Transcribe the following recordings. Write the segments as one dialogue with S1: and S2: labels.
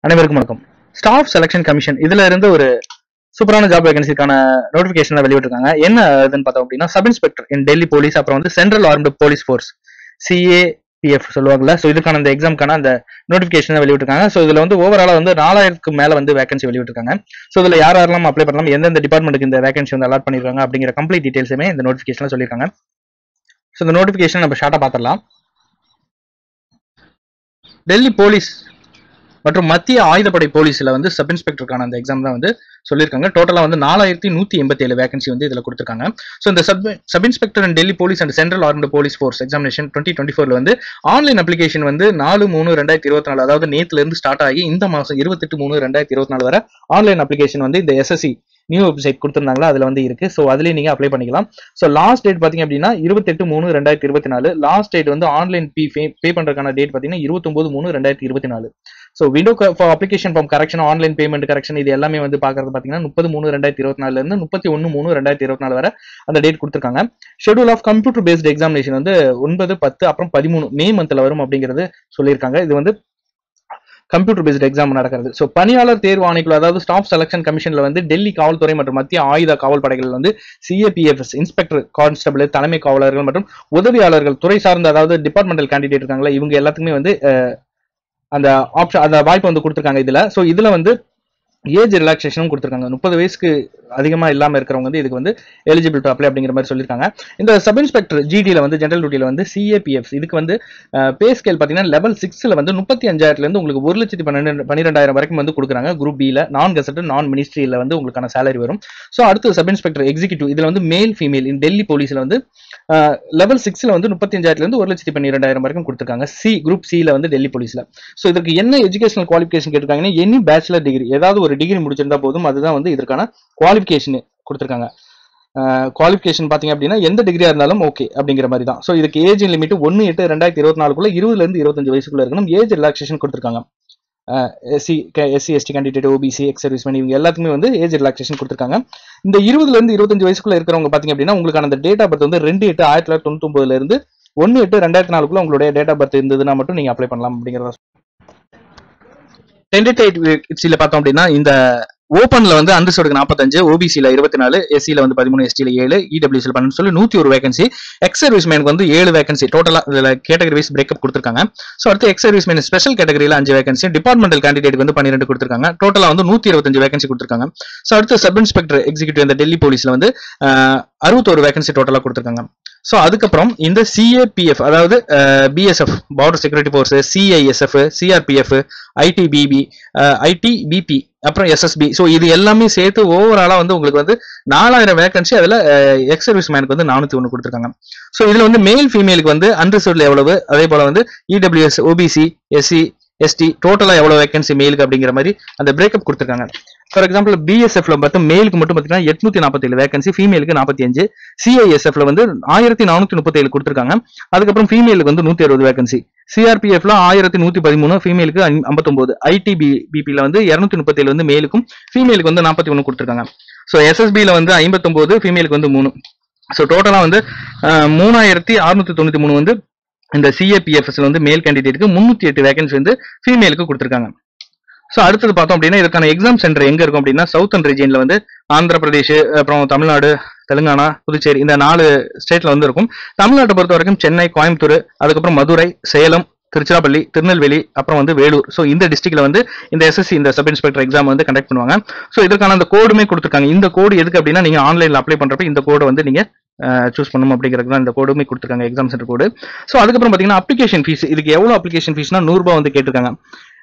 S1: அனைவருக்கும் வணக்கம். Staff selection commission இதுல இருந்து ஒரு சூப்பரான ஜாப் வேகன்சிக்கான நோட்டிபிகேஷன் வெளியிட்டிருக்காங்க. என்ன இதுன்னு பார்த்தோம் அப்படின்னா, சப் இன்ஸ்பெக்டர் இன் டெல்லி போலீஸ், அப்புறம் வந்து central armed police force CAPF சொல்லுவாங்கல்ல. ஸோ இதுக்கான இந்த எக்ஸாம்க்கான அந்த நோட்டிபிகேஷன் வெளியிட்டிருக்காங்க. ஸோ இதுல வந்து ஓவராலா வந்து 4000க்கு மேல வந்து வேகன்சி வெளியிட்டிருக்காங்க. ஸோ இதுல யாரெல்லாம் அப்ளை பண்ணலாம், எந்தெந்த டிபார்ட்மெண்ட்டுக்கு இந்த வேகன்சி வந்து அலாட் பண்ணிருக்காங்க அப்படிங்கிற கம்ப்ளீட் டீடைல்ஸுமே இந்த நோட்டிபிகேஷன்ல சொல்லியிருக்காங்க. ஸோ இந்த நோட்டிபிகேஷன் நம்ம ஷார்ட்டா பார்த்துடலாம். டெல்லி போலீஸ் மற்றும் மத்திய ஆயுதப்படை போலீஸ்ல வந்து சப் இன்ஸ்பெக்டருக்கான அந்த எக்ஸாம் தான் வந்து சொல்லியிருக்காங்க. டோட்டலா வந்து 4187 வேகன்சி வந்து இதுல கொடுத்திருக்காங்க. ஸோ இந்த sub inspector and Delhi police and central armed police force examination 2024 வந்து ஆன்லைன் அப்ளிகேஷன் வந்து 4/3/2024, அதாவது நேத்துல இருந்து ஸ்டார்ட் ஆகி இந்த மாசம் 28/3/2024 வரை ஆன்லைன் அப்ளிகேஷன் வந்து இந்த SSC நியூ வெப்சைட் கொடுத்திருந்தாங்களா அதுல வந்து இருக்கு. ஸோ அதுலயே நீங்க அப்ளை பண்ணிக்கலாம். ஸோ லாஸ்ட் டேட் பாத்தீங்க அப்படின்னா 28/3/2024. லாஸ்ட் டேட் வந்து ஆன்லைன் பே பண்றதுக்கான டேட் பாத்தீங்கன்னா 29/3/2024. So window for application form correction, online payment correction, இது எல்லாமே வந்து பாக்குறது பாத்தீங்கன்னா 30/3/2024 இருந்து 31/3/2024 வரை அந்த டேட் கொடுத்திருக்காங்க. Schedule of computer based examination வந்து 9, 10 அப்புறம் 13 மே மந்த்ல வரும் அப்படிங்கிறது சொல்லியிருக்காங்க. இது வந்து கம்ப்யூட்டர் பேஸ்ட் எக்ஸாம் நடக்கிறது. ஸோ பணியாளர் தேர்வு ஆணைக்குழு, அதாவது ஸ்டாஃப் செலக்ஷன் கமிஷன்ல வந்து டெல்லி காவல்துறை மற்றும் மத்திய ஆயுத காவல் படைகள் வந்து CAPFS இன்ஸ்பெக்டர், கான்ஸ்டபிள், தலைமை காவலர்கள் மற்றும் உதவியாளர்கள், துறை சார்ந்த அதாவது டிபார்ட்மெண்டல் கேண்டிடேட் இருக்காங்களா, இவங்க எல்லாத்துக்குமே வந்து அந்த ஆப்ஷன், அந்த வாய்ப்பு வந்து கொடுத்திருக்காங்க இதுல. ஸோ இதுல வந்து ஏஜ் ரிலாக்ஸேஷனும் கொடுத்திருக்காங்க. 30 வயசுக்கு அதிகமா இல்லாம இருக்கிறவங்க வந்து இதுக்கு வந்து எலிஜிபிள் டு அப்ளை அப்படிங்கிற மாதிரி சொல்லியிருக்காங்க. இந்த சப் இன்ஸ்பெக்டர் GDல வந்து ஜெனரல் டியூட்டில வந்து CAPFs இதுக்கு வந்து பே ஸ்கேல் பாத்தீங்கன்னா லெவல் 6ல வந்து 35,000 இருந்து உங்களுக்கு 1,12,000 வரைக்கும் வந்து கொடுக்குறாங்க. குரூப் B ல நான் கெசட் நான் மினிஸ்ட்ரியில வந்து உங்களுக்கான சேலரி வரும். ஸோ அடுத்து சப் இன்ஸ்பெக்டர் எக்ஸிக்யூட்டிவ், இதுல வந்து மேல் ஃபீமேல் இன் டெல்லி போலீஸ்ல வந்து லெவல் 6ல வந்து 35,000 இருந்து 1,12,000 வரைக்கும் கொடுத்திருக்காங்க. குரூப் Cல வந்து டெல்லி போலீஸ்ல. ஸோ இதுக்கு என்ன எஜுகேஷனல் குவாலிஃபிகேஷன் கேட்டிருக்காங்கன்னா, எனி பேச்சுலர் டிகிரி, ஏதாவது ஒரு டிகிரி முடிச்சிருந்தா போதும், அதுதான் வந்து இதற்கான குவாலிஃபிகேஷன் கொடுத்திருக்காங்க. குவாலிஃபிகேஷன் பாத்தீங்க அப்படின்னா எந்த டிகிரியா இருந்தாலும் ஓகே அப்படிங்கிற மாதிரி தான். ஸோ இதுக்கு ஏஜ் லிமிட் 1/8/2024 20ல இருந்து 25 வயசுக்குள்ள இருக்கணும். ஏஜ் ரிலாக்ஸேஷன் கொடுத்திருக்காங்க. SC ST candidate, OBC, X serviceman, இவங்க எல்லாத்துக்குமே வந்து ஏஜ் ரிலாக்ஸேஷன் கொடுத்திருக்காங்க. இந்த 20ல இருந்து 25 வயசுக்குள்ள இருக்கிறவங்க பாத்தீங்க அப்படின்னா உங்களுக்கான அந்த டேட் ஆஃப் பர்த் வந்து 2/8/1999 இருந்து 1/8/2004 உங்களுடைய டேட் ஆஃப் பர்த் இருந்ததுன்னா மட்டும் நீங்க அப்ளை பண்ணலாம் அப்படிங்கறத. டென்டேட்டிவ்ல பார்த்தோம் அப்படின்னா இந்த ஓப்பன்ல வந்து அன்ரிசர்வ்டுக்கு 45, OBCல 24, SCல வந்து 13, STல 7, EWSல 12 சொல்லி 101 வேகன்சி. எக்ஸ் சர்வீஸ்மேனுக்கு வந்து 7 வேகன்சி டோட்டலா இதுல கேட்டகரி வைஸ் பிரேக்கப் கொடுத்திருக்காங்க. ஸோ அடுத்து எக்ஸ் சர்வீஸ்மேன் ஸ்பெஷல் கேட்டகரியில 5 வேகன்சி, டிபார்ட்மெண்டல் கேண்டிடேட் வந்து 12 கொடுத்திருக்காங்க. டோட்டலா வந்து 125 வேகன்சி கொடுத்திருக்காங்க. ஸோ அடுத்து சப் இன்ஸ்பெக்டர் எக்ஸிக்யூட்டிவ் இந்த டெல்லி போலீஸ்ல வந்து 61 வேகன்சி டோட்டலா கொடுத்திருக்காங்க. ஸோ அதுக்கப்புறம் இந்த CAPF, அதாவது BSF border security force, CISF, CRPF, ITBP, அப்புறம் SSB, ஸோ இது எல்லாமே சேர்த்து ஓவராலா வந்து உங்களுக்கு வந்து 4000 வேகன்சி. அதுல எக்ஸ் சர்வீஸ் மேனுக்கு வந்து 401 கொடுத்திருக்காங்க. ஸோ இதுல வந்து மேல் ஃபீமேலுக்கு வந்து அன்ரிசர்வ்ட்ல எவ்வளவு, அதே போல வந்து EWS, OBC, SC, ST டோட்டலா எவ்வளவு வேகன்சி மேலுக்கு அப்படிங்கிற மாதிரி அந்த பிரேக்கப் கொடுத்திருக்காங்க. ஃபார் எக்ஸாம்பிள் BSFல பார்த்தா மேலுக்கு மட்டும் பாத்தீங்கன்னா 847 வேகன்சி, ஃபீமேலுக்கு 45, CISFல வந்து 1437 கொடுத்திருக்காங்க. அதுக்கப்புறம் ஃபீமேலுக்கு வந்து 160 வேகன்சி, CRPFல 1113, ஃபீமேலுக்கு 59, ITBPல வந்து 237 வந்து மேலுக்கும், ஃபீமேலுக்கு வந்து 41 கொடுத்திருக்காங்க. ஸோ SSBல வந்து 59, ஃபீமேலுக்கு வந்து 3. ஸோ டோட்டலா வந்து 3693 வந்து இந்த CAPFஸ்ல வந்து மேல் கேண்டிடேட்டுக்கு, 308 வேகன்சி வந்து ஃபீமேலுக்கு கொடுத்திருக்காங்க. ஸோ அடுத்தது பார்த்தோம் அப்படின்னா இதுக்கான எக்ஸாம் சென்டர் எங்க இருக்கும் அப்படின்னா சவுத்தர்ன் ரீஜியன்ல வந்து ஆந்திர பிரதேஷ், அப்புறம் தமிழ்நாடு, தெலுங்கானா, புதுச்சேரி, இந்த 4 ஸ்டேட்ல வந்து இருக்கும். தமிழ்நாட்டை பொறுத்த வரைக்கும் சென்னை, கோயம்புத்தூர், அதுக்கப்புறம் மதுரை, சேலம், திருச்சிராப்பள்ளி, திருநெல்வேலி, அப்புறம் வந்து வேலூர். ஸோ இந்த டிஸ்ட்ரிக்ட்ல வந்து இந்த SSC இந்த சப் இன்ஸ்பெக்டர் எக்ஸாம் வந்து கண்டக்ட் பண்ணுவாங்க. ஸோ இதற்கான அந்த கோடுமே கொடுத்திருக்காங்க. இந்த கோடு எதுக்கு அப்படின்னா நீங்க ஆன்லைன்ல அப்ளை பண்றப்ப இந்த கோடை வந்து நீங்க சூஸ் பண்ணணும் அப்படிங்கிறது தான் இந்த கோடுமே கொடுத்திருக்காங்க, எக்ஸாம் சென்டர் கோடு. ஸோ அதுக்கப்புறம் பாத்தீங்கன்னா அப்ளிகேஷன் ஃபீஸ், இதுக்கு எவ்வளவு அப்ளிகேஷன் ஃபீஸ்னா 100 ரூபாய் வந்து கேட்டிருக்காங்க.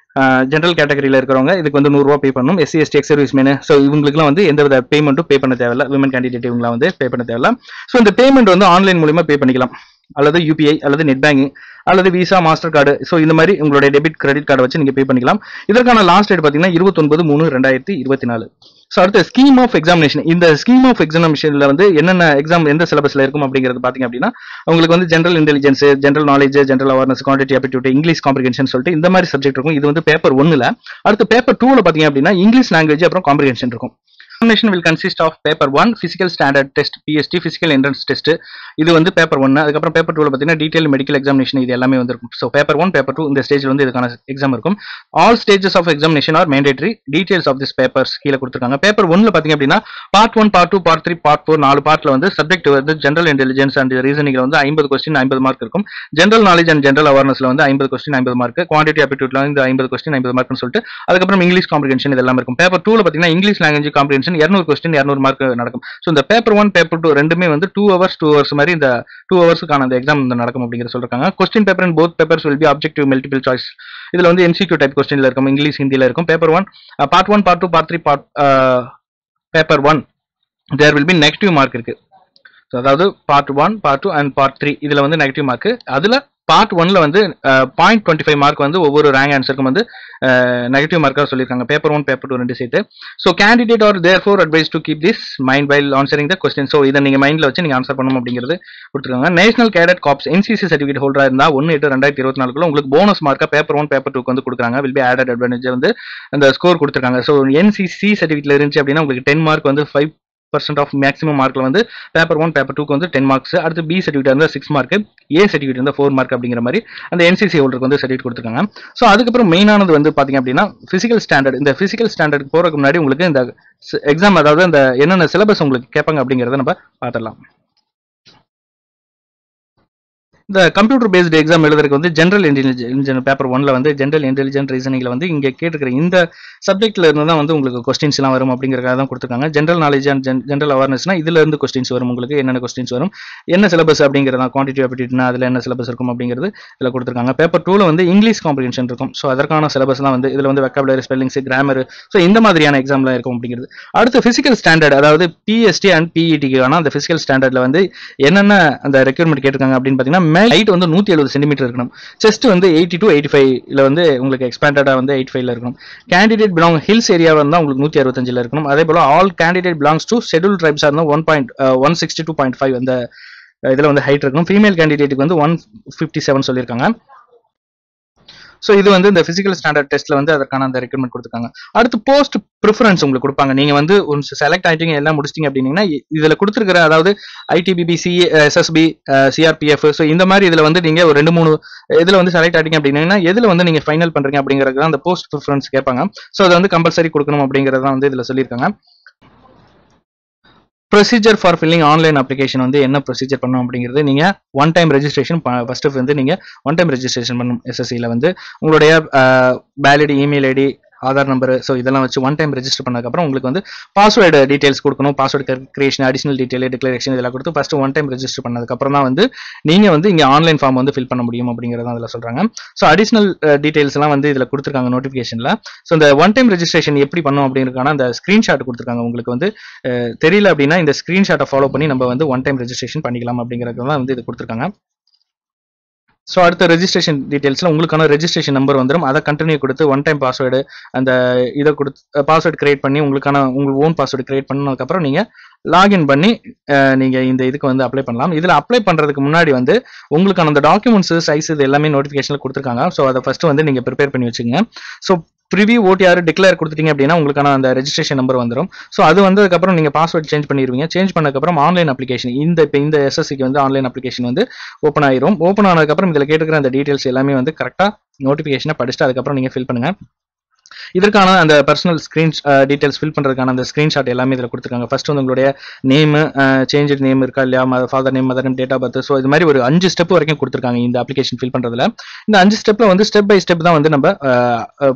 S1: ஜெனரல் கேட்டகரியில இருக்கிறவங்க இதுக்கு வந்து 100 ரூபாய் பே பண்ணணும். SC ST X serviceman, so இவங்களுக்குலாம் வந்து எந்த வித பேமெண்ட்டும் பே பண்ண தேவையில்ல. விமன் கேண்டிடேட் இவங்களா வந்து பே பண்ண தேவையில்ல. ஸோ இந்த பேமெண்ட் வந்து ஆன்லைன் மூலமா பே பண்ணிக்கலாம், அல்லது UPI அல்லது நெட் பேங்கிங் அல்லது விசா, மாஸ்டர் கார்டு. ஸோ இந்த மாதிரி உங்களுடைய டெபிட் கிரெடிட் கார்டை வச்சு நீங்க பே பண்ணிக்கலாம். இதற்கான லாஸ்ட் டேட் பாத்தீங்கன்னா 29/3/2024. ஸோ அடுத்த ஸ்கீம் ஆஃப் எக்ஸாமினேஷன், இந்த ஸ்கீம் ஆஃப் எக்ஸாமினேஷன்ல வந்து என்னென்ன எக்ஸாம் எந்த சிலபஸ்ல இருக்கும் அப்படிங்கிறது பாத்தீங்க அப்படின்னா உங்களுக்கு வந்து general intelligence, general knowledge, general awareness, quantity aptitude, English comprehension சொல்லிட்டு இந்த மாதிரி சப்ஜெக்ட் இருக்கும். இது வந்து பேப்பர் 1ல. அடுத்து பேப்பர் 2ல பாத்தீங்க அப்படின்னா இங்கிலீஷ் லாங்குவேஜ் அப்புறம் காம்ப்ரிஹென்ஷன் இருக்கும். Examination will consist of paper 1 physical standard test PST physical entrance test. இது வந்து பேப்பர் 1. அதுக்கப்புறம் பேப்பர் 2ல பார்த்தீங்கன்னா டீடைல் மெடிக்கல் எக்ஸாமினேஷன் இது எல்லாமே வந்திருக்கும். ஸோ பேப்பர் 1 பேப்பர் 2 இந்த ஸ்டேஜ்ல வந்து இதுக்கான எக்ஸாம் இருக்கும். All stages of examination are mandatory. Details of this papers கீழே கொடுத்துருக்காங்க. பேப்பர் 1ல பார்த்தீங்க அப்படின்னா பார்ட் 1 பார்ட் 2 பார்ட் 3 பார்ட் 4 4 பார்ட்ல வந்து சப்ஜெக்ட் வந்து ஜெனரல் இன்டெலிஜென்ஸ் அண்ட் ரீசனிங்ல வந்து 50 கொஸ்டின் 50 மார்க் இருக்கும். ஜெனரல் நாலேஜ் அண்ட் ஜெனரல் அவேர்னஸ்ல வந்து 50 கொஸ்டின் 50 மார்க். குவான்டிட்டி ஆப்டிடியூட்ல வந்து 50 கொஸ்டின் 50 மார்க்னு சொல்லிட்டு அதுக்கப்புறம் இங்கிலீஷ் காம்ப்ரிஹென்ஷன் இதெல்லாம் இருக்கும். பேப்பர் 2ல பார்த்தீங்கன்னா English language comprehension 200 question 200 mark நடக்கும். ஸோ இந்த பேப்பர் 1 பேப்பர் 2 ரெண்டுமே வந்து 2 ஹவர்ஸ் மாதிரி இந்த 2 ஹவர்ஸ்க்கான அந்த எக்ஸாம் வந்து நடக்கும் அப்படிங்கிற சொல்றாங்க. Question paper and both papers will be objective multiple choice. இதுல வந்து MCQ டைப் கொஸ்டின்ல இருக்கும், இங்கிலீஷ் ஹிந்தில இருக்கும். Paper 1 part 1 part 2 part 3 paper 1 there will be negative mark இருக்கு. அதாவது பார்ட் 1 பார்ட் 2 அண்ட் பார்ட் 3 இதுல வந்து நெகட்டிவ் மார்க். அதுல பார்ட் 1ல வந்து 0.25 மார்க் வந்து ஒவ்வொரு ரேங்க் ஆன்சருக்கும் வந்து நெகட்டிவ் மார்க்காக சொல்லியிருக்காங்க. பேப்பர் 1 பேப்பர் 2 ரெண்டு சேர்த்து. So candidate are therefore advised to keep this mind while answering the question. So இதை நீங்க மைண்ட்ல வச்சு நீங்க ஆன்சர் பண்ணணும் அப்படிங்கிறது கொடுத்துருக்காங்க. National cadet corps NCC certificate ஹோல்டரா இருந்தா 1/8/2024 உங்களுக்கு போனஸ் மார்க்கா பேப்பர் 1 பேப்பர் 2 வந்து கொடுக்குறாங்க. வில் பி ஆடட் அட்வான்டேஜ் வந்து அந்த ஸ்கோர் கொடுத்துருக்காங்க. ஸோ NCC சர்டிஃபிகேட்ல இருந்துச்சு அப்படின்னா உங்களுக்கு 10 மார்க் வந்து 5% ஆஃப் மேக்ஸிமம் மார்க்ல வந்து பேப்பர் 1 பேப்பர் 2க்கு வந்து 10 மார்க்ஸ். அடுத்து B சர்டிஃபிகேட் வந்து 6 மார்க், A சர்டிஃபிகேட் வந்து 4 மார்க் அப்படிங்கிற மாதிரி அந்த NCC ஹோல்டருக்கு வந்து சர்டிஃபிகேட் கொடுத்துருக்காங்க. ஸோ அதுக்கப்புறம் மெயினானது வந்து பாத்தீங்க அப்படின்னா பிசிக்கல் ஸ்டாண்டர்ட். இந்த பிசிக்கல் ஸ்டாண்டர்ட் போறதுக்கு முன்னாடி உங்களுக்கு இந்த எக்ஸாம் அதாவது அந்த என்னென்ன சிலபஸ் உங்களுக்கு கேட்பாங்க அப்படிங்கிறத நம்ம பார்த்துடலாம். இந்த கம்ப்யூட்டர் பேஸ்டு எக்ஸாம் எழுதுறதுக்கு வந்து ஜெனரல் இன்டெலிஜென்ஸ் பேப்பர் 1ல வந்து ஜெனரல் இன்டெலிஜென்ட் ரீசனிங்ல வந்து இங்க கேட்டுக்கிற இந்த சப்ஜெக்ட்ல இருந்து தான் வந்து உங்களுக்கு கொஸ்டின்ஸ் எல்லாம் வரும் அப்படிங்கறதுக்காக தான் கொடுத்துருக்காங்க. ஜெனரல் நாலேஜ் அண்ட் ஜெனரல் அவேர்னஸ்னா இதுல இருந்து கொஸ்டின்ஸ் வரும். உங்களுக்கு என்னென்ன கொஸ்டின்ஸ் வரும், என்ன சிலபஸ் அப்படிங்கிறதா, குவான்டிட்டி ஆப்டிடியூட்னா அதுல என்ன சிலபஸ் இருக்கும் அப்படிங்கிறது இதுல கொடுத்துருக்காங்க. பேப்பர் 2ல வந்து இங்கிலீஷ் காம்ப்ரிஹென்ஷன் இருக்கும். ஸோ அதற்கான சிலபஸ் தான் வந்து இதுல வந்து வெக்காபுலரி, ஸ்பெல்லிங்ஸ், கிராமர், ஸோ இந்த மாதிரியான எக்ஸாம்லாம் இருக்கும் அப்படிங்கிறது. அடுத்து பிசிக்கல் ஸ்டாண்டர்ட் அதாவது PST அண்ட் PETக்கான அந்த பிசிக்கல் ஸ்டாண்டர்ட்ல வந்து என்னென்ன அந்த ரெக்யர்மெண்ட் கேட்டிருக்காங்க அப்படின்னு பாத்தீங்கன்னா ஹைட் வந்து 170 சென்டிமீட்டர் இருக்கணும். செஸ்ட் வந்து 80 to 85ல வந்து உங்களுக்கு எக்ஸ்பேண்டடா வந்து 85ல இருக்கணும். கேண்டிடேட் பிலாங் ஹில்ஸ் ஏரியாவில் இருந்தால் உங்களுக்கு 165ல இருக்கணும். அதே போல all candidate belongs to schedule ட்ரைப்ஸா இருந்தால் 162.5 அந்த இதுல வந்து ஹைட் இருக்கணும். ஃபீமேல் கேண்டிடேட்டுக்கு வந்து 157 சொல்லியிருக்காங்க. ஸோ இது வந்து இந்த பிசிக்கல் ஸ்டாண்டர்ட் டெஸ்ட்ல வந்து அதற்கான அந்த ரெக்ரூட்மெண்ட் கொடுத்துருக்காங்க. அடுத்து போஸ்ட் ப்ரிஃபரன்ஸ் உங்களுக்கு கொடுப்பாங்க. நீங்க வந்து செலக்ட் ஆயிட்டீங்க எல்லாம் முடிச்சிட்டீங்க அப்படின்னீங்கன்னா இதுல கொடுத்துருக்கிற அதாவது ITBP, SSB, CRPF, ஸோ இந்த மாதிரி இதுல வந்து நீங்க ஒரு 2-3 இதுல வந்து செலக்ட் ஆயிட்டீங்க அப்படின்னீங்கன்னா எதுல வந்து நீங்க ஃபைனல் பண்றீங்க அப்படிங்கிறது தான் அந்த போஸ்ட் ப்ரிஃபரன்ஸ் கேட்பாங்க. ஸோ அதை வந்து கம்பல்சரி கொடுக்கணும் அப்படிங்கறத வந்து இதுல சொல்லியிருக்காங்க. Procedure for filling online application வந்து என்ன ப்ரொசீஜர் பண்ணணும் அப்படிங்கிறது நீங்க ஒன் டைம் ரெஜிஸ்ட்ரேஷன் ஃபர்ஸ்ட் வந்து நீங்க ஒன் டைம் ரெஜிஸ்ட்ரேஷன் பண்ணணும். SSCல வந்து உங்களுடைய valid email ID, Aadhaar number, so இதெல்லாம் வச்சு ஒன் டைம் ரெஜிஸ்டர் பண்ணதுக்கப்புறம் உங்களுக்கு வந்து பாஸ்வேர்டு டீடைல்ஸ் கொடுக்கணும். Password creation, additional detail, declaration இதெல்லாம் கொடுத்து ஃபர்ஸ்ட் ஒன் டைம் ரெஜிஸ்டர் பண்ணதுக்கப்புறம் தான் வந்து நீங்க வந்து இங்க ஆன்லைன் ஃபார்ம் வந்து ஃபில் பண்ண முடியும் அப்படிங்கிறத அதில் சொல்றாங்க. ஸோ அடிஷனல் டீடைல்ஸ் எல்லாம் வந்து இதில் கொடுத்துருக்காங்க நோட்டிஃபிகேஷன்ல. ஸோ இந்த ஒன் டைம் ரெஜிஸ்ட்ரேஷன் எப்படி பண்ணும் அப்படிங்கிறதுக்கான அந்த ஸ்கிரீன்ஷாட் கொடுத்துருக்காங்க. உங்களுக்கு வந்து தெரியல அப்படின்னா இந்த ஸ்கிரீன்ஷாட்டை ஃபாலோ பண்ணி நம்ம வந்து ஒன் டைம் ரெஜிஸ்ட்ரேஷன் பண்ணிக்கலாம் அப்படிங்கிறது தான் வந்து இது கொடுத்துருக்காங்க. ஸோ அடுத்த ரெஜிஸ்ட்ரேஷன் டீடைல்ஸ்ல உங்களுக்கான ரெஜிஸ்ட்ரேஷன் நம்பர் வந்துடும். அதை கண்டினியூ கொடுத்து ஒன் டைம் பாஸ்வேர்டு அந்த இதை கொடுத்து பாஸ்வேர்டு கிரியேட் பண்ணி உங்களுக்கான உங்களுக்கு ஓன் பாஸ்வேர்டு கிரியேட் பண்ணதுக்கப்புறம் நீங்க லாகின் பண்ணி நீங்க இந்த இதுக்கு வந்து அப்ளை பண்ணலாம். இதுல அப்ளை பண்றதுக்கு முன்னாடி வந்து உங்களுக்கான அந்த டாக்குமெண்ட்ஸ் சைஸ் இது எல்லாமே நோட்டிஃபிகேஷன்ல கொடுத்துருக்காங்க. ஸோ அதை ஃபர்ஸ்ட் வந்து நீங்க ப்ரிப்பேர் பண்ணி வச்சுங்க. ஸோ ப்ரிவியூ OTR டிக்ளேர் கொடுத்துட்டீங்க அப்படின்னா உங்களுக்கான அந்த ரெஜிஸ்ட்ரேஷன் நம்பர் வந்துடும். ஸோ அது வந்ததுக்கப்புறம் நீங்க பாஸ்வேர்ட் சேஞ்ச் பண்ணிடுவீங்க. சேஞ்ச் பண்ணதுக்கப்புறம் ஆன்லைன் அப்ளிகேஷன் இந்த SSCக்கு வந்து ஆன்லைன் அப்ளிகேஷன் வந்து ஓப்பன் ஆயிரும். ஓப்பன் ஆனதுக்கப்புறம் இதில் கேட்டுக்கிற அந்த டீடைல்ஸ் எல்லாமே வந்து கரெக்டாக நோட்டிஃபிகேஷனை படிச்சுட்டு அதுக்கப்புறம் நீங்க ஃபில் பண்ணுங்க. இதற்கான அந்த பர்சனல் ஸ்கிரீன் டீடைல்ஸ் ஃபில் பண்றதுக்கான அந்த ஸ்கிரீன்ஷாட் எல்லாமே இதில் கொடுத்துருக்காங்க. ஃபர்ஸ்ட் வந்து உங்களுடைய நேம், சேஞ்ச் நேம் இருக்கா இல்லையா, father name, mother name, date of birth, so இது மாதிரி ஒரு 5 ஸ்டெப் வரைக்கும் கொடுத்துருக்காங்க இந்த அப்ளிகேஷன் ஃபில் பண்றதுல. இந்த 5 ஸ்டெப்ல வந்து ஸ்டெப் பை ஸ்டெப் தான் வந்து நம்ம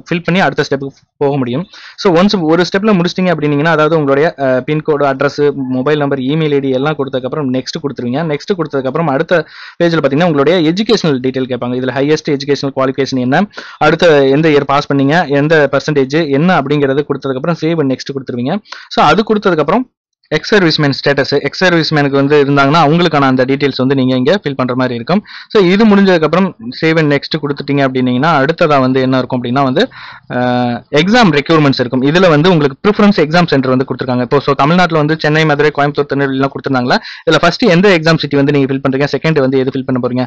S1: ஃபில் பண்ணி அடுத்த ஸ்டெப்புக்கு போக முடியும். ஸோ ஒன்ஸ் ஒரு ஸ்டெப்ல முடிச்சிட்டீங்க அப்படின்னீங்கன்னா அதாவது உங்களுடைய pincode, address, mobile number, email ID எல்லாம் கொடுத்ததுக்கப்புறம் நெக்ஸ்ட் கொடுத்துருவீங்க. நெக்ஸ்ட் கொடுத்ததுக்கப்புறம் அடுத்த பேஜில் பார்த்தீங்கன்னா உங்களுடைய எஜுகேஷனல் டீடைல் கேட்பாங்க. இதில் ஹையஸ்ட் எஜுகேஷனல் குவாலிஃபிகேஷன் என்ன, அடுத்த எந்த இயர் பாஸ் பண்ணீங்க, எந்த பர்சன்டேஜ் என்ன அப்படிங்கறது கொடுத்ததுக்கப்புறம் சேவ் அண்ட் நெக்ஸ்ட் கொடுத்துருவீங்க. ஸோ அது கொடுத்ததுக்கப்புறம் எக்ஸ் சர்வீஸ்மேன் ஸ்டேட்டஸ், எக்ஸ் சர்வீஸ்மேனுக்கு வந்து இருந்தாங்கன்னா அவங்களுக்கான அந்த டீடைல்ஸ் வந்து நீங்க இங்க ஃபில் பண்ற மாதிரி இருக்கும். ஸோ இது முடிஞ்சதுக்கப்புறம் சேவ் அண்ட் நெக்ஸ்ட் கொடுத்துட்டீங்க அப்படின்னீங்கன்னா அடுத்ததா வந்து என்ன இருக்கும் அப்படின்னா வந்து எக்ஸாம் ரெக்யூர்மெண்ட்ஸ் இருக்கும். இதுல வந்து உங்களுக்கு ப்ரிஃபரன்ஸ் எக்ஸாம் சென்டர் வந்து கொடுத்துருக்காங்க. இப்போ ஸோ தமிழ்நாட்டில் வந்து சென்னை, மதுரை, கோயம்புத்தூர், திருநெல்வேலிலாம் கொடுத்துருந்தாங்களா. இதுல ஃபர்ஸ்ட் எந்த எக்ஸாம் சிட்டி வந்து நீங்க ஃபில் பண்றீங்க, செகண்ட் வந்து எது ஃபில் பண்ண போறீங்க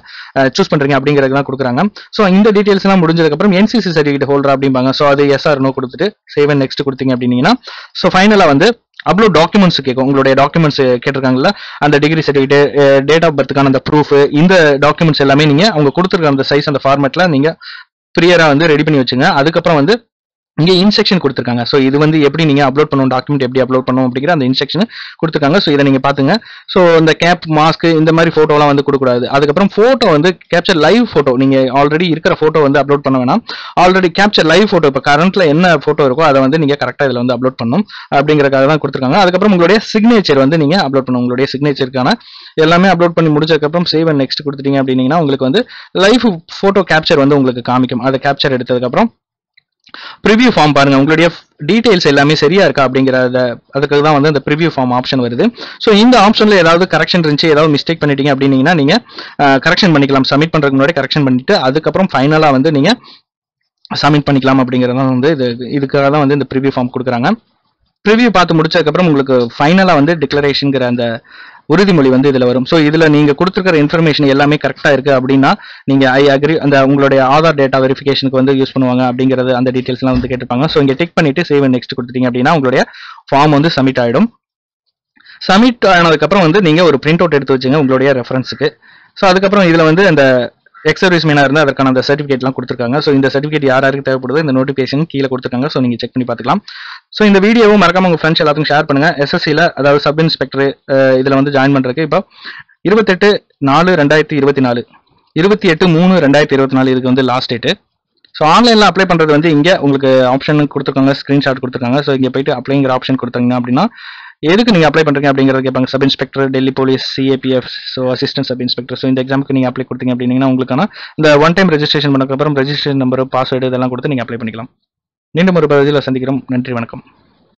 S1: சூஸ் பண்றீங்க அப்படிங்கிறதுலாம் கொடுக்குறாங்க. ஸோ இந்த டீடைல்ஸ் எல்லாம் முடிஞ்சதுக்கப்புறம் NCC சர்டிஃபிகேட் ஹோல்டர் அப்படிம்பாங்க. ஸோ அது எஸ் ஆர் நோ கொடுத்துட்டு சேவ் அண்ட் நெக்ஸ்ட் கொடுத்தீங்க அப்படின்னீங்கன்னா ஸோ ஃபைனலா வந்து அப்லோட் டாக்குமெண்ட்ஸ் கேட்கும். உங்களுடைய டாக்குமெண்ட்ஸ் கேட்டிருக்காங்கல்ல, அந்த டிகிரி சர்டிஃபிகேட், டேட் ஆஃப் பர்த்துக்கான அந்த ப்ரூஃப், இந்த டாக்குமெண்ட்ஸ் எல்லாமே நீங்க அவங்க கொடுத்துருக்க அந்த சைஸ் அந்த ஃபார்மேட்ல நீங்க ப்ரியரா வந்து ரெடி பண்ணி வச்சுங்க. அதுக்கப்புறம் வந்து இங்க இன்ஸ்ட்ரக்ஷன் கொடுத்துருக்காங்க. ஸோ இது வந்து எப்படி நீங்க அப்லோட் பண்ணணும், டாக்குமெண்ட் எப்படி அப்லோட் பண்ணணும் அப்படிங்கிற அந்த இன்ஸ்ட்ரக்ஷன் கொடுத்துருக்காங்க. ஸோ இதை நீங்க பாத்துங்க. ஸோ இந்த கேப், மாஸ்க் இந்த மாதிரி போட்டோலாம் வந்து கொடுக்கக்கூடாது. அதுக்கப்புறம் போட்டோ வந்து கேப்சர் லைவ் போட்டோ, நீங்க ஆல்ரெடி இருக்கிற போட்டோ வந்து அப்லோட் பண்ண வேணாம். ஆல்ரெடி கேப்சர் லைவ் போட்டோ, இப்போ கரண்ட்ல என்ன போட்டோ இருக்கோ அதை வந்து நீங்க கரெக்டா இதுல வந்து அப்லோட் பண்ணணும் அப்படிங்கறதுக்காக தான் கொடுத்துருக்காங்க. அதுக்கப்புறம் உங்களுடைய சிக்னேச்சர் வந்து நீங்க அப்லோட் பண்ணணும். உங்களுடைய சிக்னேச்சருக்கான எல்லாமே அப்லோட் பண்ணி முடிச்சதுக்கப்புறம் சேவ் அண்ட் நெக்ஸ்ட் கொடுத்துட்டீங்க அப்படின்னீங்கன்னா உங்களுக்கு வந்து லைவ் போட்டோ கேப்சர் வந்து உங்களுக்கு காமிக்கும். அதை கேப்சர் எடுத்ததுக்கப்புறம் ப்ரிவியூ ஃபார்ம் பாருங்க, உங்களுடைய டீடைல்ஸ் எல்லாமே சரியா இருக்கா அப்படிங்கறத, அதுக்கு தான் வந்து அந்த ப்ரிவியூ ஃபார்ம் ஆப்ஷன் வருது. ஸோ இந்த ஆப்ஷன்ல ஏதாவது கரெக்ஷன் இருந்துச்சு, ஏதாவது மிஸ்டேக் பண்ணிட்டீங்க அப்படின்னீங்கன்னா நீங்க கரெக்ஷன் பண்ணிக்கலாம். சப்மிட் பண்றதுக்கு முன்னாடி கரெக்ஷன் பண்ணிட்டு அதுக்கப்புறம் ஃபைனலா வந்து நீங்க சப்மிட் பண்ணிக்கலாம் அப்படிங்கறத வந்து இதுக்காக தான் வந்து இந்த ப்ரிவியூ ஃபார்ம் கொடுக்குறாங்க. ப்ரிவியூ பார்த்து முடிச்சதுக்கப்புறம் உங்களுக்கு ஃபைனலா வந்து டிக்ளரேஷன்ங்கிற அந்த உறுதிமொழி வந்து இதுல வரும். ஸோ இதுல நீங்க கொடுத்துருக்கிற இன்ஃபர்மேஷன் எல்லாமே கரெக்டா இருக்கு அப்படின்னா நீங்க ஐ அக்ரி, அந்த உங்களுடைய ஆதார் டேட்டா வெரிஃபிகேஷனுக்கு வந்து யூஸ் பண்ணுவாங்க அப்படிங்கிறது, அந்த டீடைல்ஸ் எல்லாம் வந்து கேட்டிருப்பாங்க. ஸோ இங்க டிக் பண்ணிட்டு சேவ் அண்ட் நெக்ஸ்ட் கொடுத்துட்டீங்க அப்படின்னா உங்களுடைய ஃபார்ம் வந்து சப்மிட் ஆயிடும். சப்மிட் ஆனதுக்கப்புறம் வந்து நீங்க ஒரு பிரிண்ட் அவுட் எடுத்து வச்சுங்க உங்களுடைய ரெஃபரன்ஸுக்கு. ஸோ அதுக்கப்புறம் இதுல வந்து அந்த எக்ஸ் சர்வீஸ் மேனா இருந்தால் அதற்கான அந்த சர்டிஃபிகேட்லாம் கொடுத்துருக்காங்க. ஸோ இந்த சர்டிஃபிகேட் யாருக்கு தேவைப்படுதோ இந்த நோட்டிஃபிகேஷன் கீழே கொடுத்துருக்காங்க. ஸோ நீங்க செக் பண்ணி பார்த்துக்கலாம். ஸோ இந்த வீடியோவும் மறக்காம உங்க ஃப்ரெண்ட்ஸ் எல்லாத்துக்கும் ஷேர் பண்ணுங்க. எஸ்எஸ்சியில் அதாவது சப் இன்ஸ்பெக்டர் இதுல வந்து ஜாயின் பண்றதுக்கு இப்போ 28/4/2024, 28/3/2024 இதுக்கு வந்து லாஸ்ட் டேட்டு. ஸோ ஆன்லைனில் அப்ளை பண்ணுறது வந்து இங்கே உங்களுக்கு ஆப்ஷன் கொடுத்துருக்காங்க, ஸ்க்ரீன்ஷாட் கொடுத்துருக்காங்க. ஸோ இங்கே போயிட்டு அப்ளைங்கிற ஆப்ஷன் கொடுத்தாங்க அப்படின்னா எதுக்கு நீங்கள் அப்ளை பண்ணுறீங்க அப்படிங்கிறது கேட்பாங்க. Sub inspector, Delhi police, CAPF, so assistant sub inspector. So இந்த எக்ஸாமுக்கு நீங்கள் அப்ளை கொடுத்தீங்க அப்படின்னா உங்களுக்கான இந்த ஒன் டைம் ரெஜிஸ்ட்ரேஷன் பண்ணக்கப்புறம் ரெஜிஸ்ட்ரேஷன் நம்பர், பாஸ்வேர்டு இதெல்லாம் கொடுத்து நீங்கள் அப்ளை பண்ணிக்கலாம். மீண்டும் ஒரு பதிவில் சந்திக்கிறோம். நன்றி, வணக்கம்.